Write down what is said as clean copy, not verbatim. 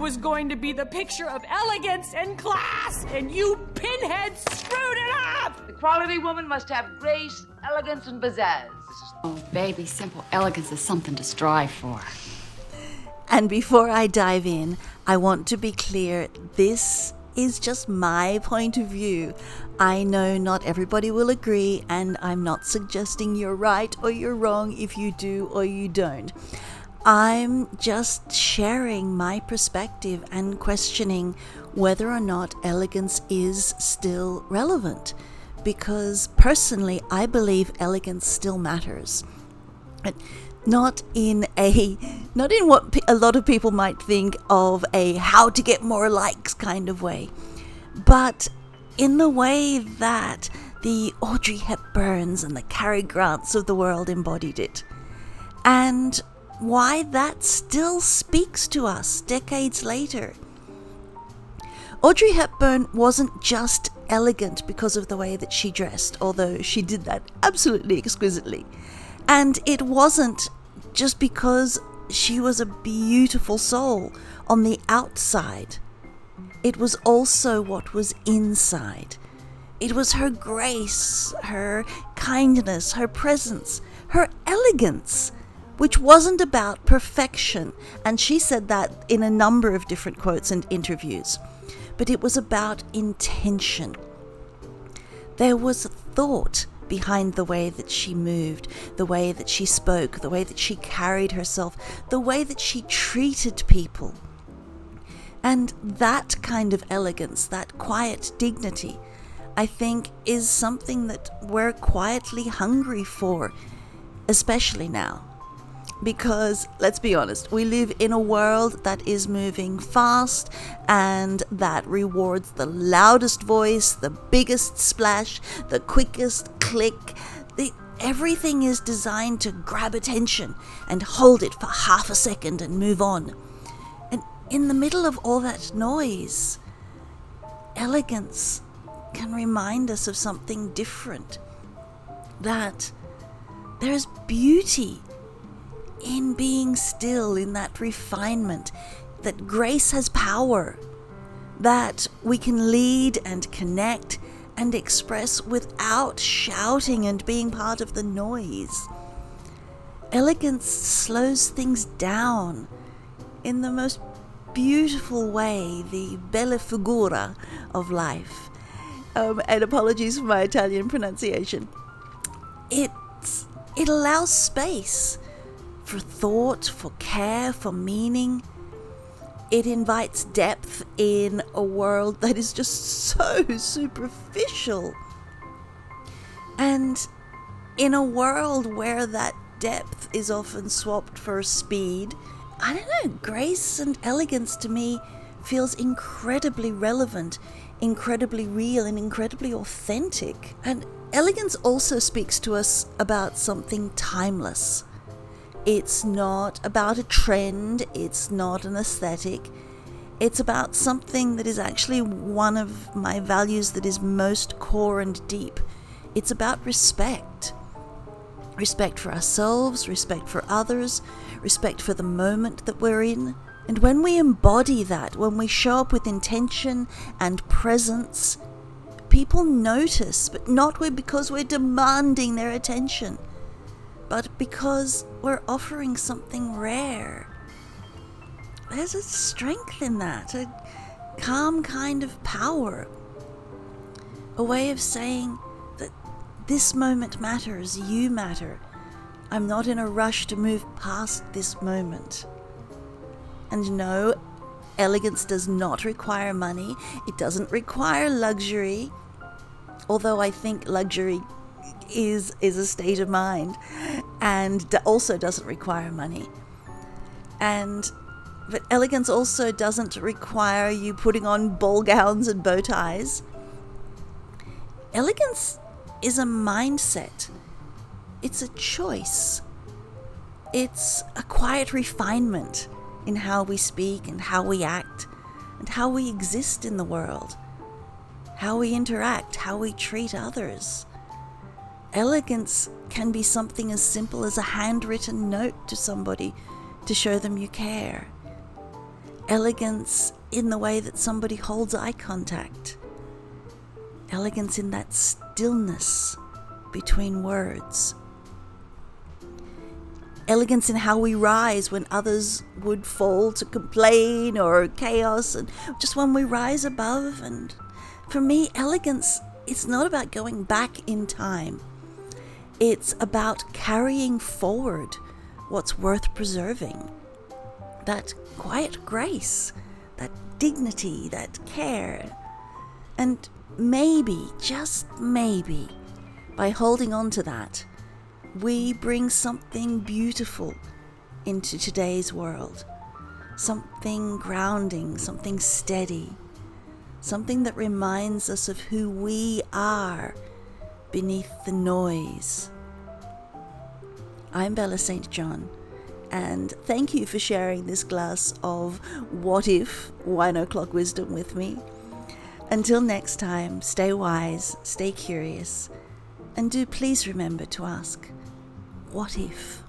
was going to be the picture of elegance and class, and you pinheads screwed it up! The quality woman must have grace, elegance, and pizzazz. Oh, baby, simple elegance is something to strive for. And before I dive in, I want to be clear, this is just my point of view. I know not everybody will agree, and I'm not suggesting you're right or you're wrong if you do or you don't. I'm just sharing my perspective and questioning whether or not elegance is still relevant. Because personally, I believe elegance still matters. Not in what a lot of people might think of a how to get more likes kind of way, but in the way that the Audrey Hepburns and the Cary Grants of the world embodied it. And why that still speaks to us decades later. Audrey Hepburn wasn't just elegant because of the way that she dressed, although she did that absolutely exquisitely. And it wasn't just because she was a beautiful soul on the outside. It was also what was inside. It was her grace, her kindness, her presence, her elegance, which wasn't about perfection. And she said that in a number of different quotes and interviews. But it was about intention. There was thought behind the way that she moved, the way that she spoke, the way that she carried herself, the way that she treated people. And that kind of elegance, that quiet dignity, I think is something that we're quietly hungry for, especially now. Because, let's be honest, we live in a world that is moving fast and that rewards the loudest voice, the biggest splash, the quickest click. Everything is designed to grab attention and hold it for half a second and move on. And in the middle of all that noise, elegance can remind us of something different. That there's beauty in being still, in that refinement, that grace has power, that we can lead and connect and express without shouting and being part of the noise. Elegance slows things down in the most beautiful way, the bella figura of life. And apologies for my Italian pronunciation. It allows space for thought, for care, for meaning. It invites depth in a world that is just so superficial. And in a world where that depth is often swapped for speed, I don't know, grace and elegance to me feels incredibly relevant, incredibly real, and incredibly authentic. And elegance also speaks to us about something timeless. It's not about a trend, it's not an aesthetic. It's about something that is actually one of my values that is most core and deep. It's about respect. Respect for ourselves, respect for others, respect for the moment that we're in. And when we embody that, when we show up with intention and presence, people notice, but not because we're demanding their attention, but because we're offering something rare. There's a strength in that, a calm kind of power, a way of saying that this moment matters, you matter. I'm not in a rush to move past this moment. And no, elegance does not require money. It doesn't require luxury, although I think luxury is a state of mind and also doesn't require money. But elegance also doesn't require you putting on ball gowns and bow ties. Elegance is a mindset. It's a choice. It's a quiet refinement in how we speak and how we act and how we exist in the world, how we interact, how we treat others. Elegance can be something as simple as a handwritten note to somebody to show them you care. Elegance in the way that somebody holds eye contact. Elegance in that stillness between words. Elegance in how we rise when others would fall to complain or chaos, and just when we rise above. And for me, elegance, it's not about going back in time. It's about carrying forward what's worth preserving. That quiet grace, that dignity, that care. And maybe, just maybe, by holding on to that, we bring something beautiful into today's world. Something grounding, something steady, something that reminds us of who we are beneath the noise. I'm Bella St. John, and thank you for sharing this glass of what if wine o'clock wisdom with me. Until next time, stay wise, stay curious, and do please remember to ask, what if?